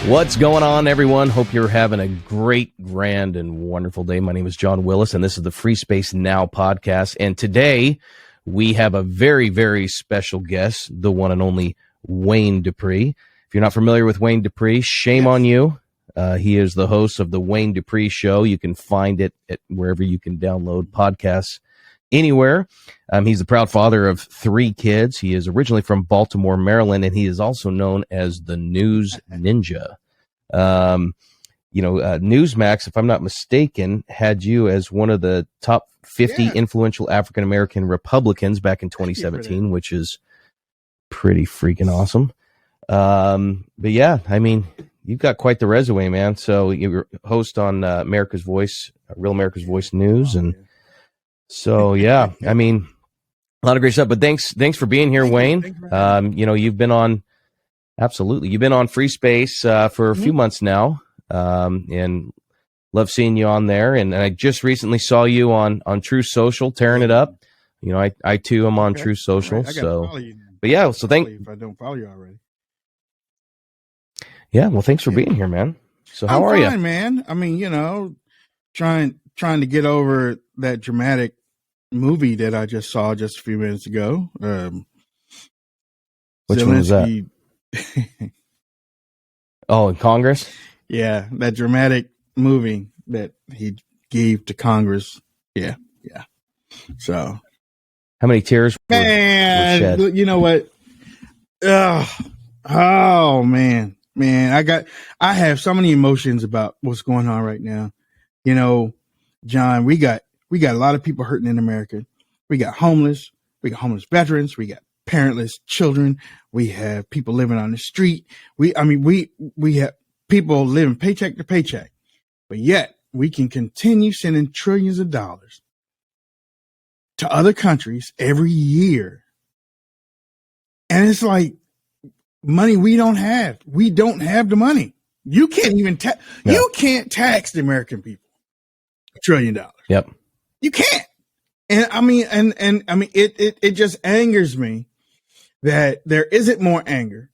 What's going on, everyone? Hope you're having a great, grand, and wonderful day. My name is John Willis, and this is the FreeSpace Now podcast. And today, we have a very, very special guest, the one and only Wayne Dupree. If you're not familiar with Wayne Dupree, shame on you. He is the host of the Wayne Dupree Show. You can find it at wherever you can download podcasts, anywhere. He's the proud father of 3 kids. He is originally from Baltimore, Maryland, and he is also known as the News Ninja. Newsmax, if I'm not mistaken, had you as one of the top 50 influential African-American Republicans back in 2017, which is pretty freaking awesome. But yeah, I mean, you've got quite the resume, man. So you're host on America's Voice, Real America's Voice News. And so, yeah, I mean, a lot of great stuff, but thanks for being here, Wayne. You've been on, absolutely. You've been on FreeSpace for a few months now, and love seeing you on there. And I just recently saw you on True Social, tearing it up. You know, I too am on True Social. Right. So, but yeah, so if I don't follow you already. Yeah, well, thanks for being here, man. So how are you, man? I mean, trying to get over that dramatic movie that I just saw just a few minutes ago. Which one was that? Oh, in Congress? Yeah, that dramatic movie that he gave to Congress. Yeah. So, how many tears were shed? You know what? Oh man, I have so many emotions about what's going on right now. You know, John, we got a lot of people hurting in America. We got homeless veterans, we got parentless children, we have people living on the street. We have people living paycheck to paycheck, but yet we can continue sending trillions of dollars to other countries every year. And it's like money we don't have. We don't have the money. You can't even you can't tax the American people $1 trillion. Yep. You can't. And I mean, it just angers me that there isn't more anger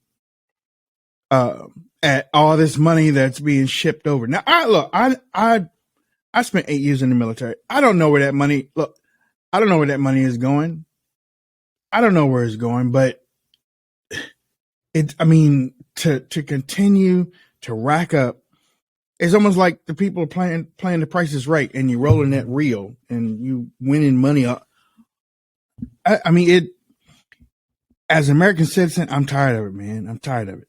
at all this money that's being shipped over. Now, I spent 8 years in the military. I don't know where that money is going. I don't know where it's going, but to continue to rack up, it's almost like the people are playing the Price is Right, and you're rolling that reel and you winning money up. As an American citizen, I'm tired of it, man. I'm tired of it.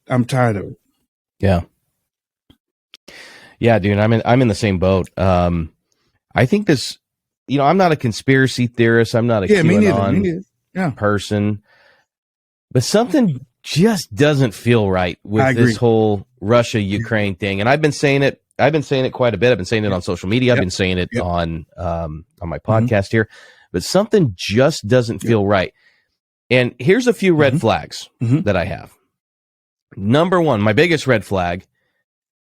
Yeah, dude. I'm in the same boat. I think this. I'm not a conspiracy theorist. I'm not a QAnon person, but something just doesn't feel right with this whole Russia-Ukraine thing. And I've been saying it quite a bit. I've been saying it on social media. I've been saying it on my podcast here, but something just doesn't feel right. And here's a few red flags that I have. Number one, my biggest red flag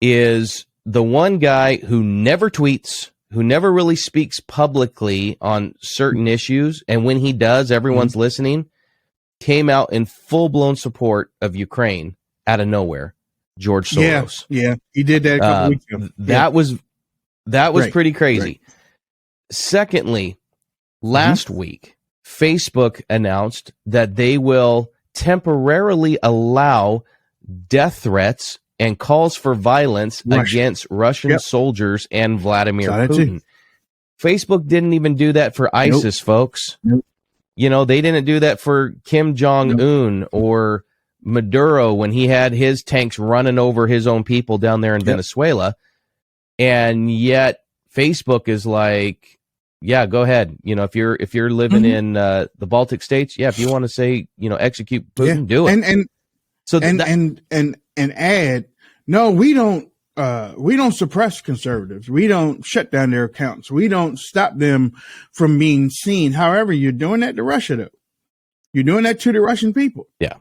is the one guy who never tweets, who never really speaks publicly on certain issues. And when he does, everyone's listening. Came out in full-blown support of Ukraine out of nowhere, George Soros. Yeah, he did that a couple weeks ago. That was pretty crazy. Right. Secondly, last week, Facebook announced that they will temporarily allow death threats and calls for violence against Russian soldiers and Vladimir Putin. Facebook didn't even do that for ISIS, folks. Nope. They didn't do that for Kim Jong-un or Maduro when he had his tanks running over his own people down there in Venezuela. And yet Facebook is like, yeah, go ahead. If you're living in the Baltic states, if you want to say, execute Putin, do it. And add, no, we don't suppress conservatives. We don't shut down their accounts. We don't stop them from being seen. However, you're doing that to Russia, though. You're doing that to the Russian people. Yeah.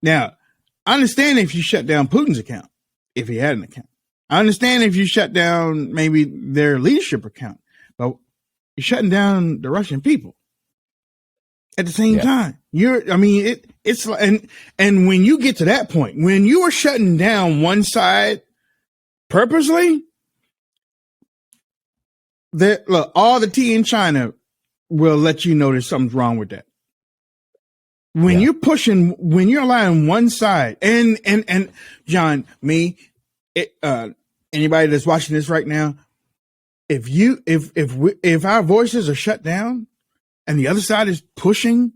Now, I understand if you shut down Putin's account, if he had an account. I understand if you shut down maybe their leadership account, but you're shutting down the Russian people. at the same time. It's like, and when you get to that point, when you are shutting down one side purposely, look, all the tea in China will let you know there's something's wrong with that. When you're pushing, when you're allowing one side, and John, anybody that's watching this right now, if our voices are shut down and the other side is pushing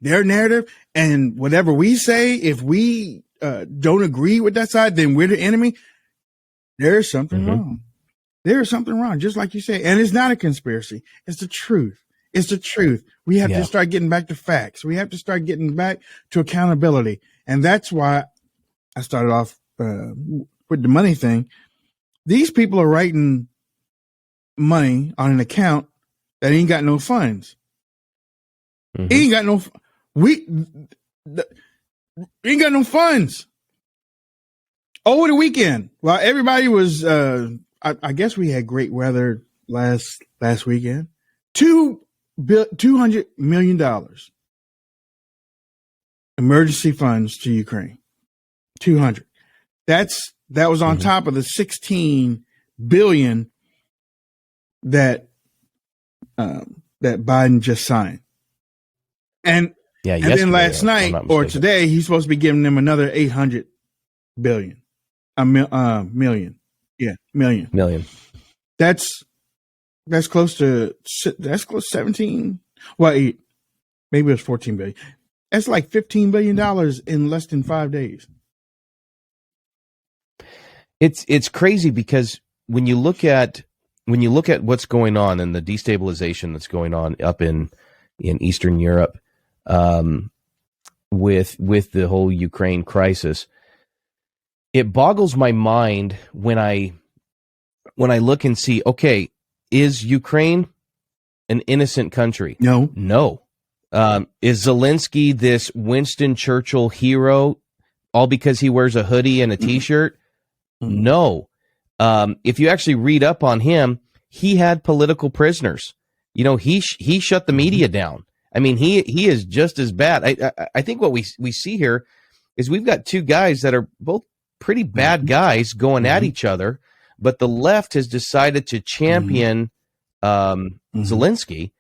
their narrative and whatever we say, if we don't agree with that side, then we're the enemy. There's something wrong. There's something wrong, just like you say. And it's not a conspiracy. It's the truth. It's the truth. We have to start getting back to facts. We have to start getting back to accountability. And that's why I started off with the money thing. These people are writing money on an account that ain't got no funds. Ain't got no, ain't got no funds. Over the weekend, while everybody was, I guess we had great weather last weekend. $200 million emergency funds to Ukraine. 200. That was on top of the 16 billion that Biden just signed. And then last night or today, he's supposed to be giving them another 800 billion. Million. Yeah, million. That's close to 17. Well, maybe it was 14 billion. That's like $15 billion in less than 5 days. It's crazy because when you look at what's going on and the destabilization that's going on up in Eastern Europe, with the whole Ukraine crisis, it boggles my mind when I look and see, okay, is Ukraine an innocent country? No. Is Zelensky this Winston Churchill hero all because he wears a hoodie and a t-shirt? No. If you actually read up on him, he had political prisoners. He shut the media down. I mean, he is just as bad. I think what we see here is we've got two guys that are both pretty bad guys going at each other, but the left has decided to champion Zelensky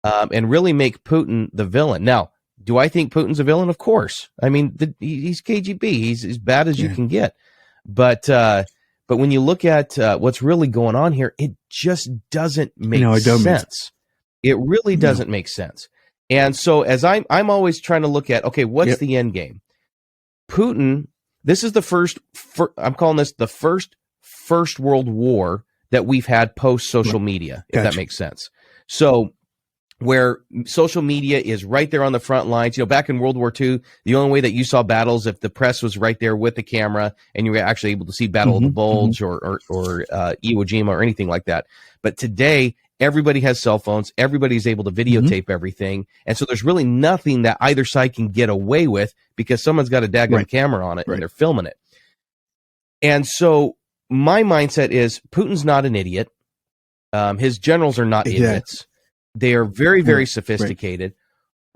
and really make Putin the villain. Now, do I think Putin's a villain? Of course. I mean, he's KGB. He's as bad as you can get. But when you look at what's really going on here, it just doesn't make sense. It really doesn't make sense. And so as I'm always trying to look at, okay, what's the end game? Putin, this is the first, I'm calling this the first World War that we've had post social media, if that makes sense. So where social media is right there on the front lines, back in World War II, the only way that you saw battles if the press was right there with the camera and you were actually able to see Battle of the Bulge or Iwo Jima or anything like that. But today, everybody has cell phones. Everybody's able to videotape everything. And so there's really nothing that either side can get away with because someone's got a daggone camera on it and they're filming it. And so my mindset is Putin's not an idiot. His generals are not idiots. They are very, very sophisticated.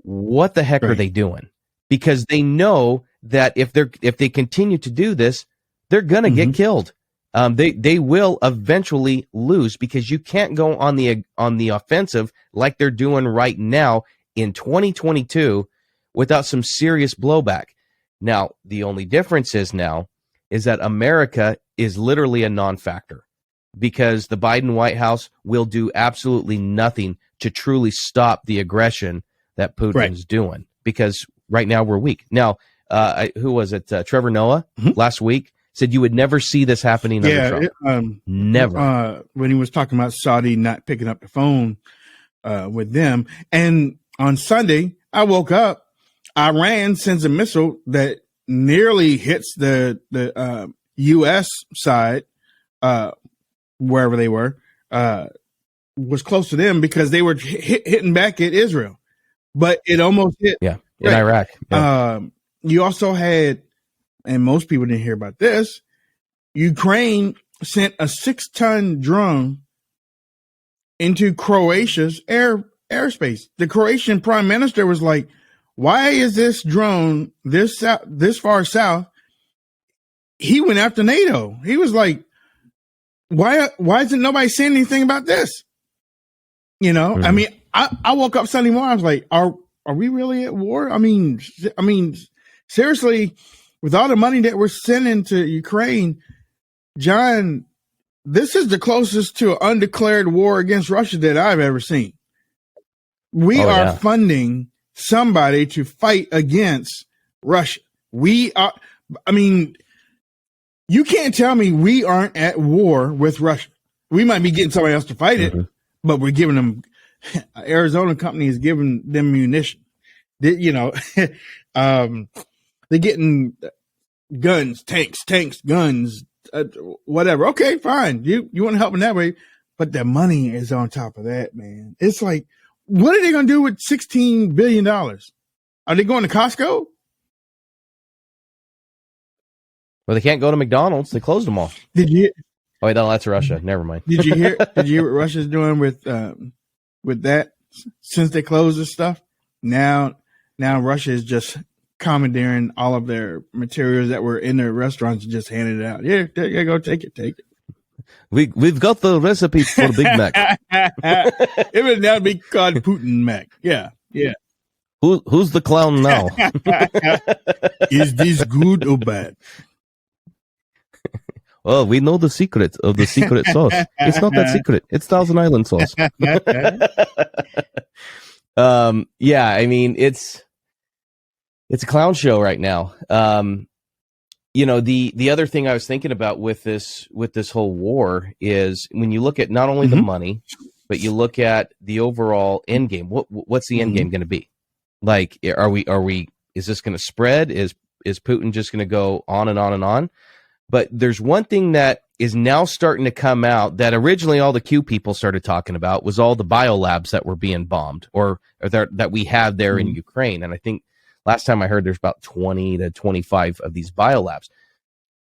What the heck are they doing? Because they know that if they continue to do this, they're gonna get killed. They will eventually lose because you can't go on the offensive like they're doing right now in 2022 without some serious blowback. Now, the only difference is that America is literally a non-factor because the Biden White House will do absolutely nothing to truly stop the aggression that Putin's doing because right now we're weak. Now, who was it? Trevor Noah last week said you would never see this happening under Trump. Never. When he was talking about Saudi not picking up the phone with them. And on Sunday, I woke up, Iran sends a missile that nearly hits the U.S. side, wherever they were, was close to them because they were hitting back at Israel. But it almost hit. Yeah, in Iraq. Yeah. You also had, and most people didn't hear about this, Ukraine sent a 6-ton drone into Croatia's airspace. The Croatian prime minister was like, why is this drone this far south? He went after NATO. He was like, why isn't nobody saying anything about this? You know, I mean, I woke up Sunday morning. I was like, are we really at war? I mean, seriously, with all the money that we're sending to Ukraine, John, this is the closest to an undeclared war against Russia that I've ever seen. We are funding somebody to fight against Russia. We are, I mean, you can't tell me we aren't at war with Russia. We might be getting somebody else to fight it, but we're giving them, Arizona company is giving them munition. You know, they're getting guns, tanks, guns, whatever. Okay, fine. You want to help in that way, but the money is on top of that, man. It's like, what are they going to do with $16 billion? Are they going to Costco? Well, they can't go to McDonald's. They closed them all. Did you? Oh, wait, no, that's Russia. Never mind. Did you hear what Russia's doing with that? Since they closed this stuff, now Russia is just commandeering all of their materials that were in their restaurants and just handing it out. Yeah, there you go. Take it. We've got the recipe for Big Mac. It would now be called Putin Mac. Yeah. Who's the clown now? Is this good or bad? Well, we know the secret of the secret sauce. It's not that secret. It's Thousand Island sauce. Yeah, I mean, it's a clown show right now. You know, the other thing I was thinking about with this whole war is when you look at not only the money, but you look at the overall end game. What's the end game going to be? Like, are we? Is this going to spread? Is Putin just going to go on and on and on? But there's one thing that is now starting to come out that originally all the Q people started talking about was all the biolabs that were being bombed or that we had there in Ukraine. And I think last time I heard there's about 20 to 25 of these biolabs.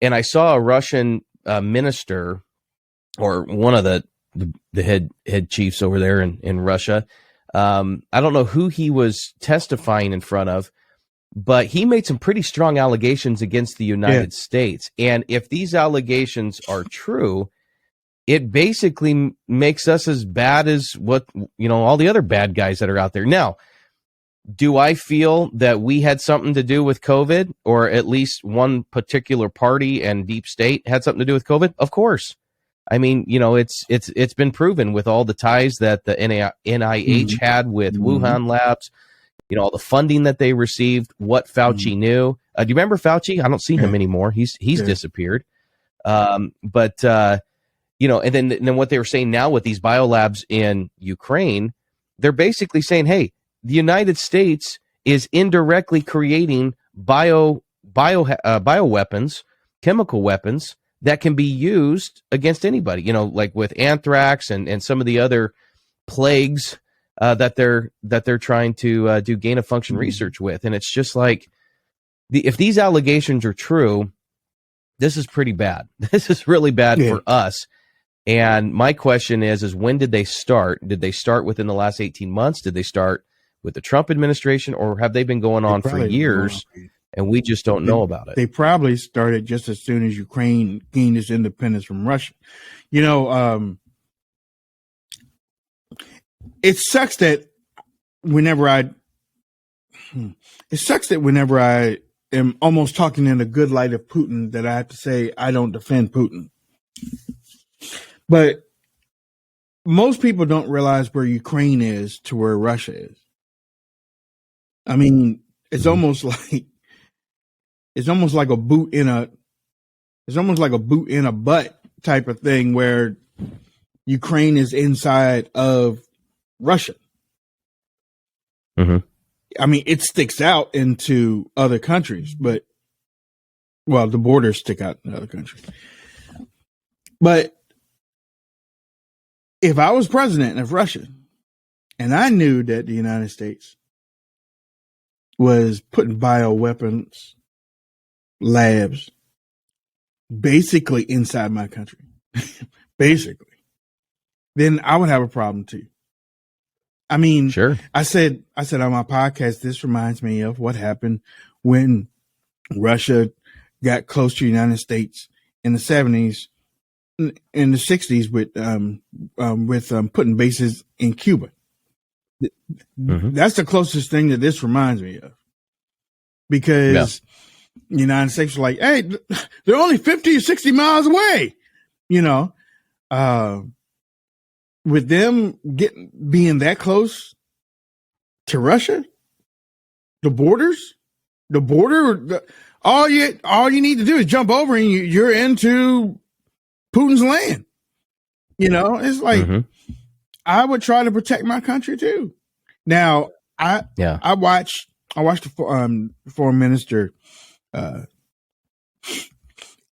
And I saw a Russian minister or one of the head chiefs over there in Russia. I don't know who he was testifying in front of, but he made some pretty strong allegations against the United States. And if these allegations are true, it basically makes us as bad as what, all the other bad guys that are out there. Now, do I feel that we had something to do with COVID, or at least one particular party and deep state had something to do with COVID? Of course. I mean, it's been proven with all the ties that the NIH had with Wuhan labs, all the funding that they received, what Fauci knew. Do you remember Fauci? I don't see him anymore. He's disappeared. And then what they were saying now with these biolabs in Ukraine, they're basically saying, hey, the United States is indirectly creating bioweapons, chemical weapons that can be used against anybody, like with anthrax and some of the other plagues that they're trying to do gain of function research with. And it's just like, if these allegations are true, this is pretty bad. This is really bad for us. And my question is when did they start? Did they start within the last 18 months? Did they start with the Trump administration, or have they been going on for years and we just don't know about it? They probably started just as soon as Ukraine gained its independence from Russia. It sucks that whenever I am almost talking in a good light of Putin, that I have to say I don't defend Putin. But most people don't realize where Ukraine is to where Russia is. I mean, it's almost like a boot in a butt type of thing, where Ukraine is inside of Russia. I mean, it sticks out into other countries, but the borders stick out in other countries. But if I was president of Russia and I knew that the United States was putting bioweapons labs basically inside my country, then I would have a problem too. I mean, sure. I said on my podcast, this reminds me of what happened when Russia got close to the United States in the 70s, in the 60s with putting bases in Cuba. Mm-hmm. That's the closest thing that this reminds me of, because the United States was like, hey, they're only 50 or 60 miles away, with them being that close to Russia, the border, all you need to do is jump over and you're into Putin's land. It's like, I would try to protect my country too. Now, I watched the foreign minister.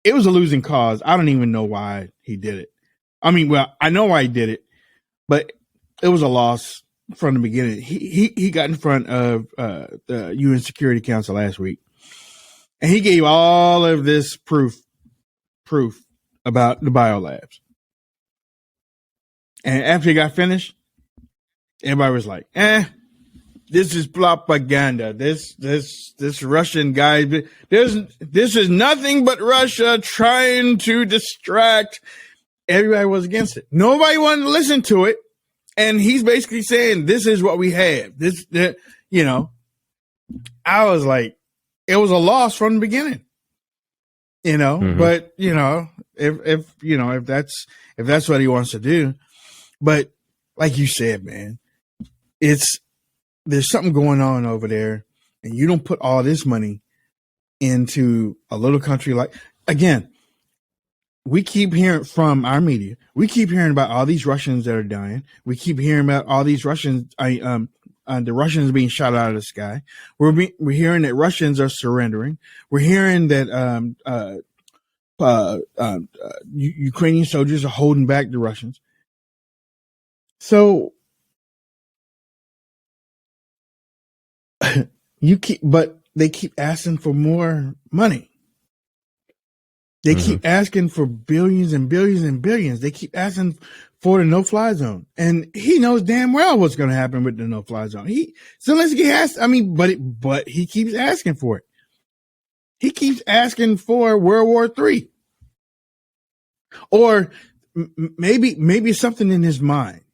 It was a losing cause. I don't even know why he did it. I mean, well, I know why he did it, but it was a loss from the beginning. He got in front of the UN Security Council last week, and he gave all of this proof about the biolabs. And after he got finished, everybody was like, this is propaganda. This Russian guy, this is nothing but Russia trying to distract. Everybody was against it. Nobody wanted to listen to it. And he's basically saying, this is what we have. I was like, it was a loss from the beginning, but if that's what he wants to do. But like you said, man, there's something going on over there, and you don't put all this money into a little country again, we keep hearing from our media, we keep hearing about all these Russians that are dying. We keep hearing about all these Russians, the Russians being shot out of the sky. We're hearing that Russians are surrendering. We're hearing that Ukrainian soldiers are holding back the Russians. So but they keep asking for more money. They keep asking for billions and billions and billions. They keep asking for the no-fly zone, and he knows damn well what's going to happen with the no-fly zone. But he keeps asking for it. He keeps asking for World War III, or maybe something in his mind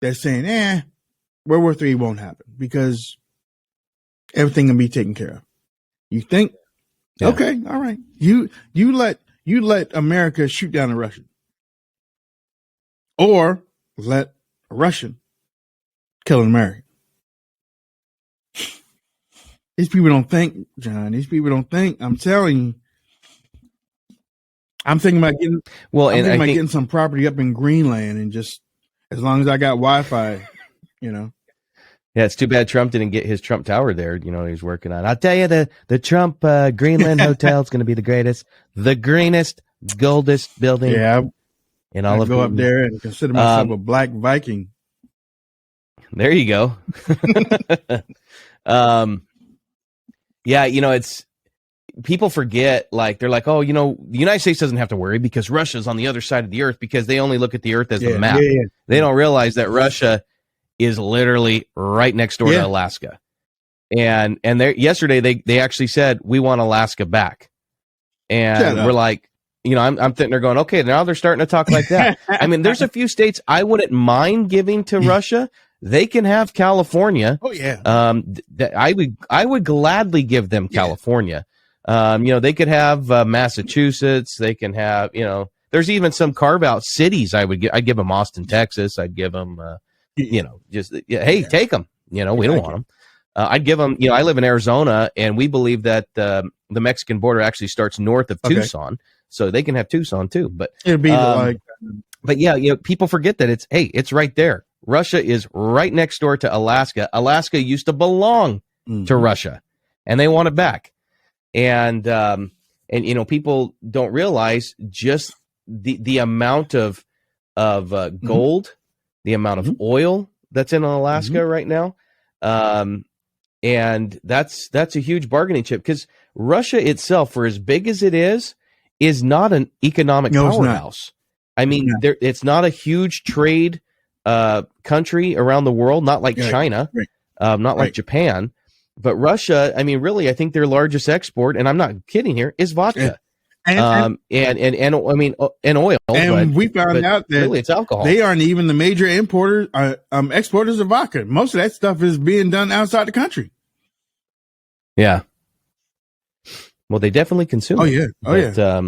that's saying, World War III won't happen because everything can be taken care of. You think? Yeah. Okay, all right. You let America shoot down a Russian, or let a Russian kill an American. These people don't think, John. These people don't think. I'm telling you. I'm thinking about getting some property up in Greenland, and just as long as I got Wi-Fi, Yeah, it's too bad Trump didn't get his Trump Tower there. He's working on. I'll tell you, the Trump Greenland Hotel is going to be the greenest, goldest building. Yeah, in all of. Go up there and consider myself a black Viking. There you go. It's people forget. They're like, oh, the United States doesn't have to worry because Russia's on the other side of the earth, because they only look at the earth as the map. Yeah. They don't realize that Russia is literally right next door to Alaska. And yesterday they actually said, we want Alaska back. And we're like, I'm sitting there going, okay, now they're starting to talk like that. I mean, there's a few states I wouldn't mind giving to Russia. They can have California. Oh yeah. I would gladly give them California. They could have Massachusetts. They can have, there's even some carve out cities. I'd give them Austin, Texas. I'd give them, take them. We don't want them. I'd give them. I live in Arizona, and we believe that the Mexican border actually starts north of Tucson, so they can have Tucson too. But it'd be people forget that it's right there. Russia is right next door to Alaska. Alaska used to belong to Russia, and they want it back. And people don't realize just the amount of gold, the amount of oil that's in Alaska right now. And that's a huge bargaining chip, because Russia itself, for as big as it is not an economic powerhouse. I mean, it's not a huge trade country around the world, not like China, not like Japan, but Russia. I mean, really, I think their largest export, and I'm not kidding here, is vodka. And I mean, and oil. And we found out that really it's alcohol. They aren't even the major exporters of vodka. Most of that stuff is being done outside the country. Yeah. Well, they definitely consume it. Yeah.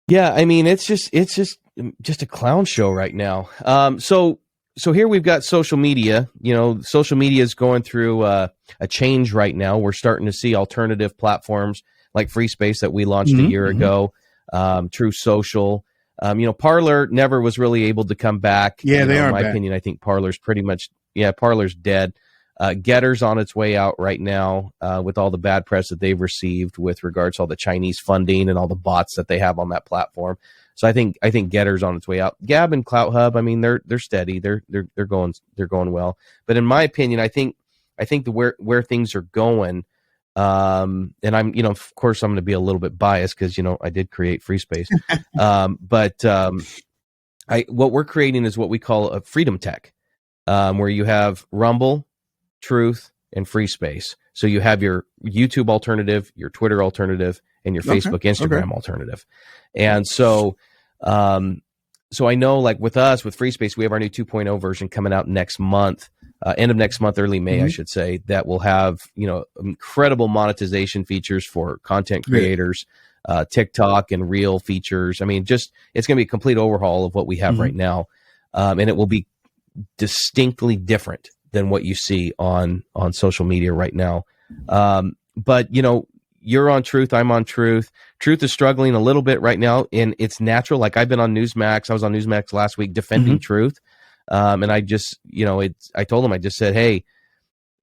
Yeah, I mean, it's just a clown show right now. So here we've got social media. You know, social media is going through a change right now. We're starting to see alternative platforms like FreeSpace that we launched a year ago, True Social. You know, Parler never was really able to come back. Yeah, they are. In my opinion, I think Parler's pretty much, Parler's dead. Getter's on its way out right now with all the bad press that they've received with regards to all the Chinese funding and all the bots that they have on that platform. So I think Getter's on its way out. Gab and Clout Hub, I mean, they're steady. They're going well. But in my opinion, I think where things are going. And I'm, you know, of course I'm going to be a little bit biased because, you know, I did create FreeSpace. What we're creating is what we call a freedom tech, where you have Rumble, Truth, and FreeSpace. So you have your YouTube alternative, your Twitter alternative, and your Facebook, Instagram alternative. And so I know, like with us, with FreeSpace, we have our new 2.0 version coming out next month. End of next month, early May, I should say, that will have, you know, incredible monetization features for content creators, TikTok and Reel features. I mean, it's going to be a complete overhaul of what we have right now. And it will be distinctly different than what you see on social media right now. But, you know, you're on Truth, I'm on Truth. Truth is struggling a little bit right now, and it's natural. Like I've been on Newsmax. I was on Newsmax last week defending Truth. And I just, you know, I told them, I just said, hey,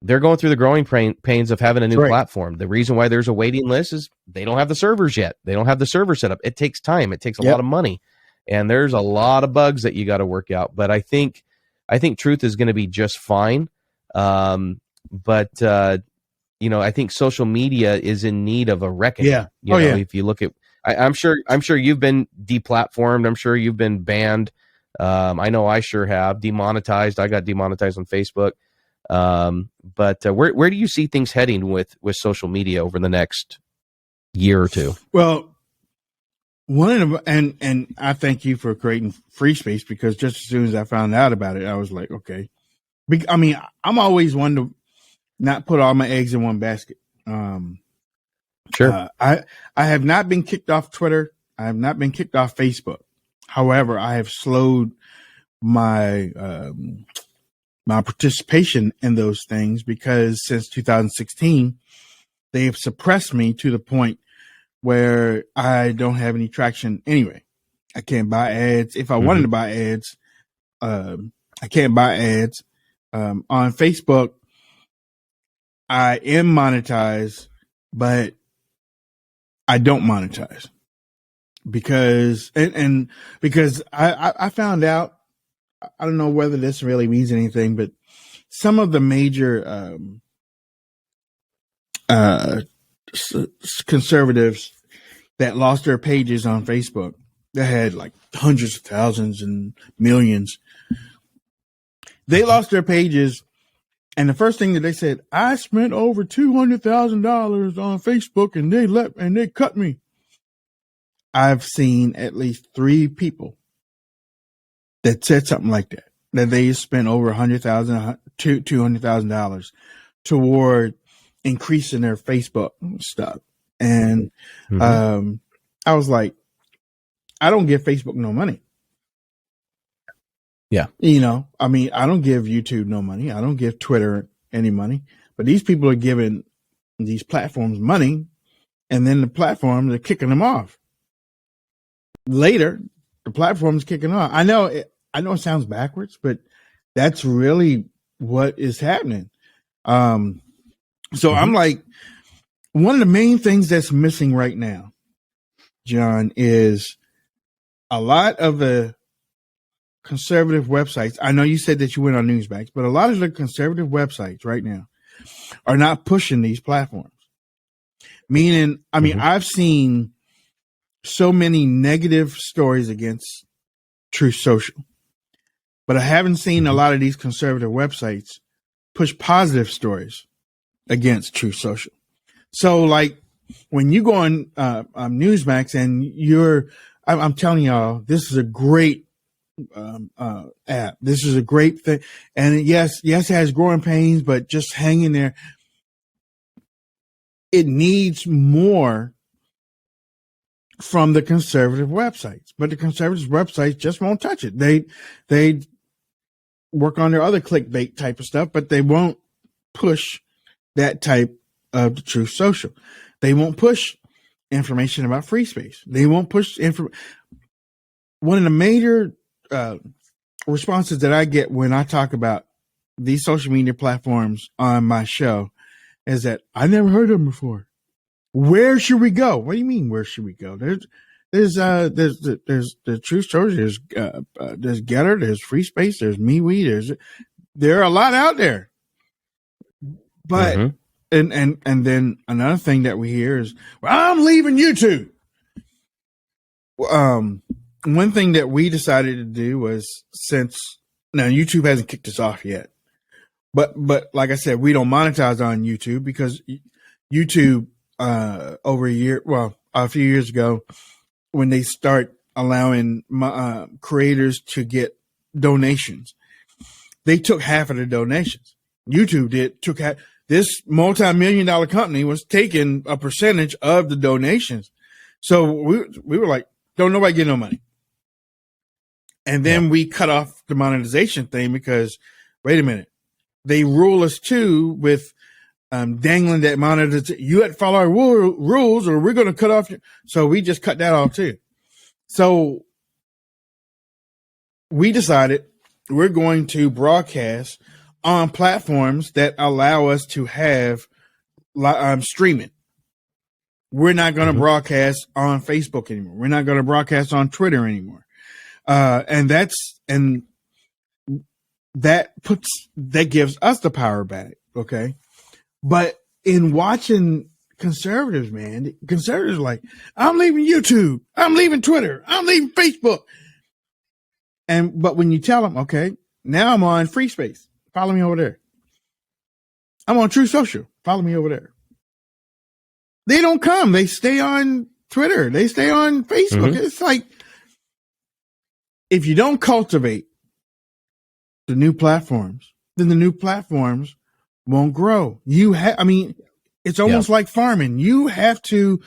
they're going through the growing pains of having a new platform. The reason why there's a waiting list is they don't have the servers yet. They don't have the server set up. It takes time. It takes a lot of money, and there's a lot of bugs that you got to work out. But I think Truth is going to be just fine. You know, I think social media is in need of a reckoning. Yeah. You know, if you look at, I'm sure you've been deplatformed. I'm sure you've been banned. I know I sure have. Demonetized. I got demonetized on Facebook. But where do you see things heading with social media over the next year or two? Well, and I thank you for creating FreeSpace, because just as soon as I found out about it, I was like, okay. I mean, I'm always one to not put all my eggs in one basket. Sure. I have not been kicked off Twitter. I have not been kicked off Facebook. However, I have slowed my my participation in those things, because since 2016, they have suppressed me to the point where I don't have any traction anyway. I can't buy ads. If I wanted to buy ads, I can't buy ads. On Facebook, I am monetized, but I don't monetize. Because because I found out, I don't know whether this really means anything, but some of the major conservatives that lost their pages on Facebook, that had like hundreds of thousands and millions, they lost their pages, and the first thing that they said, I spent over $200,000 on Facebook, and they cut me. I've seen at least 3 people that said something like that they spent over $100,000 to $200,000 toward increasing their Facebook stuff. And I was like, I don't give Facebook no money. Yeah. You know, I mean, I don't give YouTube no money. I don't give Twitter any money. But these people are giving these platforms money, and then the platforms are kicking them off. Later, the platform's kicking off. I know it sounds backwards, but that's really what is happening. So I'm like, one of the main things that's missing right now, John, is a lot of the conservative websites. I know you said that you went on Newsmax, but a lot of the conservative websites right now are not pushing these platforms. Meaning, I mean, I've seen so many negative stories against Truth Social, but I haven't seen a lot of these conservative websites push positive stories against Truth Social. So like when you go on Newsmax and I'm telling y'all, this is a great app. This is a great thing. And yes, it has growing pains, but just hang in there. It needs more from the conservative websites, but the conservative websites just won't touch it. They work on their other clickbait type of stuff, but they won't push that type of the Truth Social. They won't push information about FreeSpace. They won't push one of the major responses that I get when I talk about these social media platforms on my show is that I never heard of them before. Where should we go? What do you mean? Where should we go? There's the Truth Social. There's Getter. There's FreeSpace. There's MeWe. There are a lot out there. But and then another thing that we hear is, well, I'm leaving YouTube. One thing that we decided to do was now YouTube hasn't kicked us off yet, but like I said, we don't monetize on YouTube because YouTube a few years ago, when they start allowing creators to get donations, they took half of the donations. YouTube took half. This multi-million-dollar company was taking a percentage of the donations. So we were like, don't nobody get no money. And then we cut off the monetization thing because, wait a minute, they rule us too with dangling that monetization. You have to follow our rules or we're going to cut off. So we just cut that off too. So we decided we're going to broadcast on platforms that allow us to have streaming. We're not going to broadcast on Facebook anymore. We're not going to broadcast on Twitter anymore. And that gives us the power back. Okay. But in watching conservatives, man, conservatives are like, I'm leaving YouTube. I'm leaving Twitter. I'm leaving Facebook. But when you tell them, okay, now I'm on FreeSpace. Follow me over there. I'm on Truth Social. Follow me over there. They don't come. They stay on Twitter. They stay on Facebook. It's like, if you don't cultivate the new platforms, then the new platforms won't grow. It's almost like farming. You have to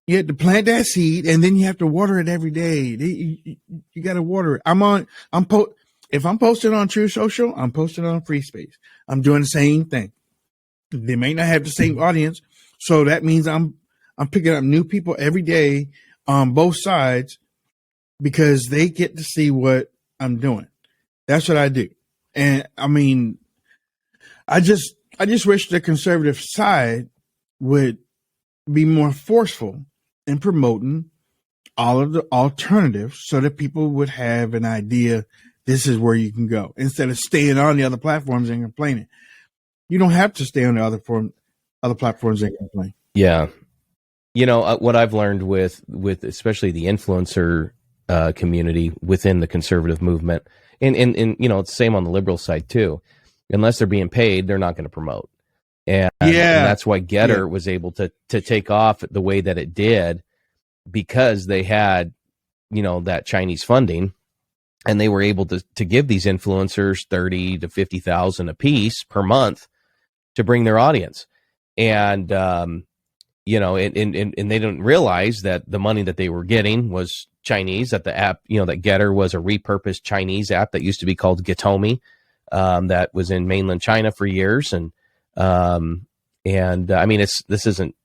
plant that seed and then you have to water it every day. You got to water it. If I'm posted on True Social, I'm posted on FreeSpace. I'm doing the same thing. They may not have the same audience, so that means I'm picking up new people every day on both sides because they get to see what I'm doing. That's what I do. And I just wish the conservative side would be more forceful in promoting all of the alternatives so that people would have an idea this is where you can go instead of staying on the other platforms and complaining. You don't have to stay on the other platforms and complain. Yeah. What I've learned with especially the influencer community within the conservative movement, and it's the same on the liberal side too. Unless they're being paid, they're not going to promote. And that's why Getter was able to take off the way that it did because they had, that Chinese funding. And they were able to give these influencers $30,000 to $50,000 a piece per month to bring their audience. And, and they didn't realize that the money that they were getting was Chinese, that the app, that Getter was a repurposed Chinese app that used to be called Gatomi, that was in mainland China for years. And this isn't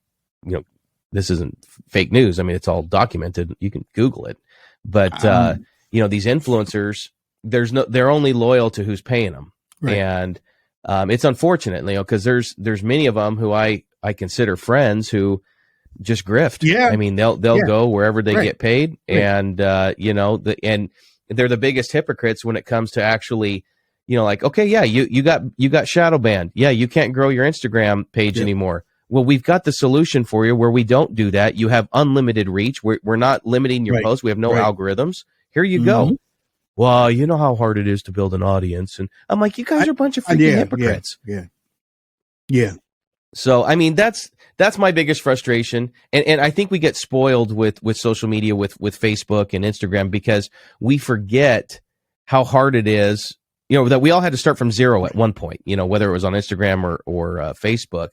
fake news. It's all documented. You can Google it, but, these influencers, they're only loyal to who's paying them. Right. And it's unfortunate, because there's many of them who I consider friends who just grift. Yeah. They'll go wherever they get paid. Right. And, and they're the biggest hypocrites when it comes to actually, okay, yeah, you got shadow banned. Yeah. You can't grow your Instagram page anymore. Well, we've got the solution for you where we don't do that. You have unlimited reach. We're not limiting your posts. We have no algorithms. Here you go. well, you know how hard it is to build an audience. And I'm like, you guys are a bunch of freaking hypocrites. Yeah. So, I mean, that's my biggest frustration. And I think we get spoiled with social media, with Facebook and Instagram, because we forget how hard it is, that we all had to start from zero at one point, whether it was on Instagram or Facebook.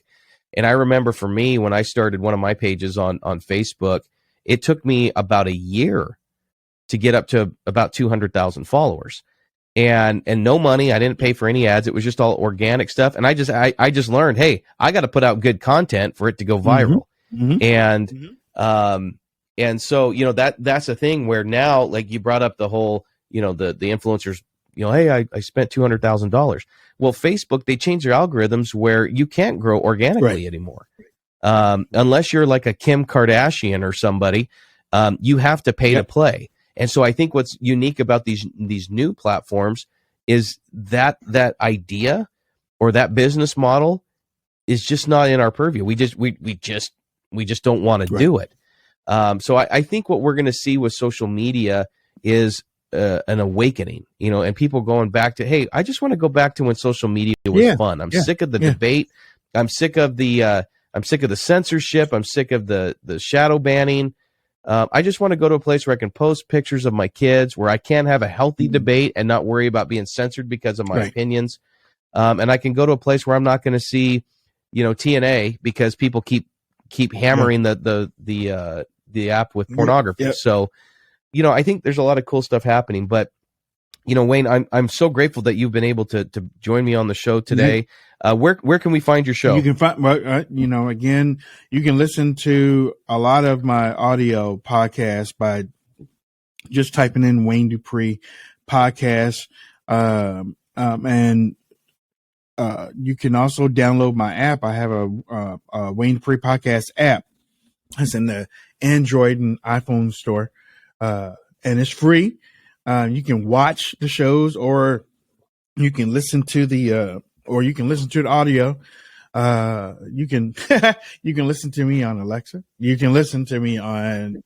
And I remember for me, when I started one of my pages on Facebook, it took me about a year to get up to about 200,000 followers. And no money. I didn't pay for any ads. It was just all organic stuff. And I just learned, hey, I got to put out good content for it to go viral. And so, that's a thing where now, like you brought up the whole, the influencers, hey, I spent $200,000. Well, Facebook, they changed their algorithms where you can't grow organically anymore. Unless you're like a Kim Kardashian or somebody, you have to pay to play. And so I think what's unique about these new platforms is that idea or that business model is just not in our purview. We just don't want to do it. So I think what we're going to see with social media is an awakening, and people going back to, hey, I just want to go back to when social media was fun. I'm sick of the debate. I'm sick of the censorship. I'm sick of the shadow banning. I just want to go to a place where I can post pictures of my kids, where I can have a healthy debate and not worry about being censored because of my opinions. And I can go to a place where I'm not going to see, TNA because people keep hammering the app with pornography. So, I think there's a lot of cool stuff happening. But, Wayne, I'm so grateful that you've been able to join me on the show today. Where can we find your show? You can find, again, you can listen to a lot of my audio podcasts by just typing in Wayne Dupree podcast. And you can also download my app. I have a Wayne Dupree podcast app. It's in the Android and iPhone store. And it's free. You can watch the shows, or you can listen to the audio. You can you can listen to me on Alexa. You can listen to me on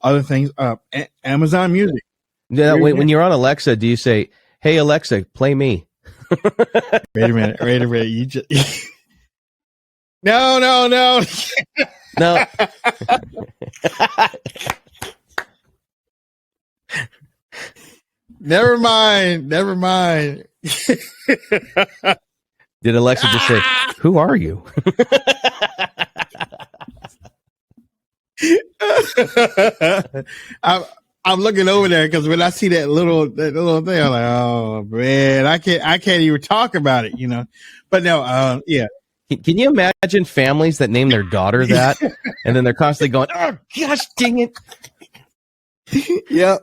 other things. Amazon Music. Yeah. When you're on Alexa, do you say, "Hey Alexa, play me"? Wait a minute. You just no. No. Never mind. Did Alexa just say, "Who are you?" I'm looking over there because when I see that little thing, I'm like, oh man, I can't even talk about it, But no, yeah. Can you imagine families that name their daughter that, and then they're constantly going, "Oh gosh, dang it!" Yeah.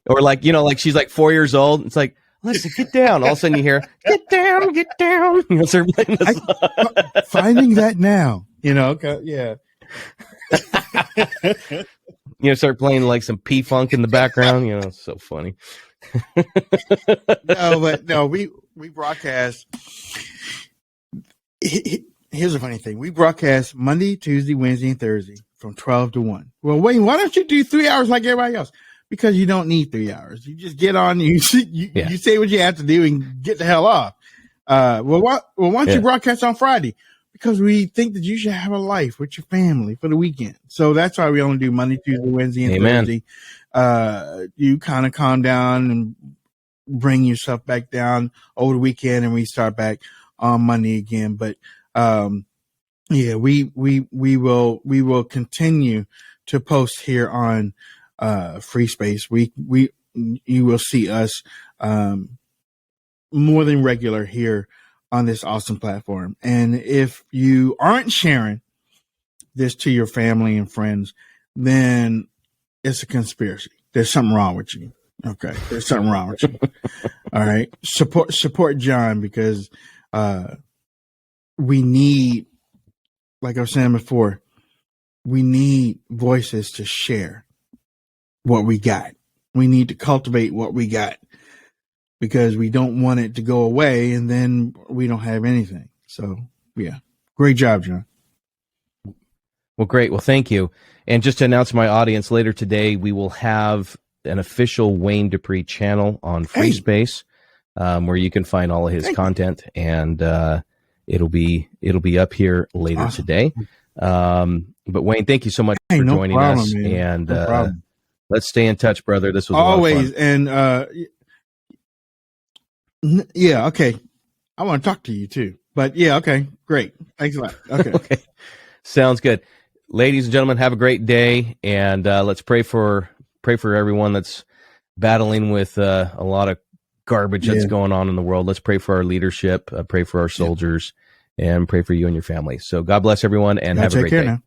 Or like she's like 4 years old. It's like, "Listen, get down." All of a sudden you hear, "Get down, get down." Start playing this finding that now, okay, yeah. Start playing like some P-Funk in the background. It's so funny. No, we broadcast. Here's a funny thing. We broadcast Monday, Tuesday, Wednesday, and Thursday from 12 to 1. Well, Wayne, why don't you do 3 hours like everybody else? Because you don't need 3 hours. You just get on, you say what you have to do and get the hell off. Why don't you broadcast on Friday? Because we think that you should have a life with your family for the weekend. So that's why we only do Monday, Tuesday, Wednesday, and Thursday. You kind of calm down and bring yourself back down over the weekend, and we start back on Monday again. But we will continue to post here on FreeSpace. You will see us more than regular here on this awesome platform. And if you aren't sharing this to your family and friends, then it's a conspiracy. There's something wrong with you. Okay. There's something wrong with you. All right. Support John, because we need, like I was saying before, we need voices to share what we got. We need to cultivate what we got, because we don't want it to go away and then we don't have anything. So, yeah. Great job, John. Well, great. Well, thank you. And just to announce to my audience, later today, we will have an official Wayne Dupree channel on FreeSpace, where you can find all of his content, and it'll be up here later today. But Wayne, thank you so much for joining us, man. And let's stay in touch, brother. This was always, and yeah, okay. I want to talk to you too, but yeah, okay, great. Thanks a lot. Okay, okay, sounds good. Ladies and gentlemen, have a great day, and let's pray for everyone that's battling with a lot of garbage that's going on in the world. Let's pray for our leadership, pray for our soldiers, and pray for you and your family. So God bless everyone, and have a great day. Now.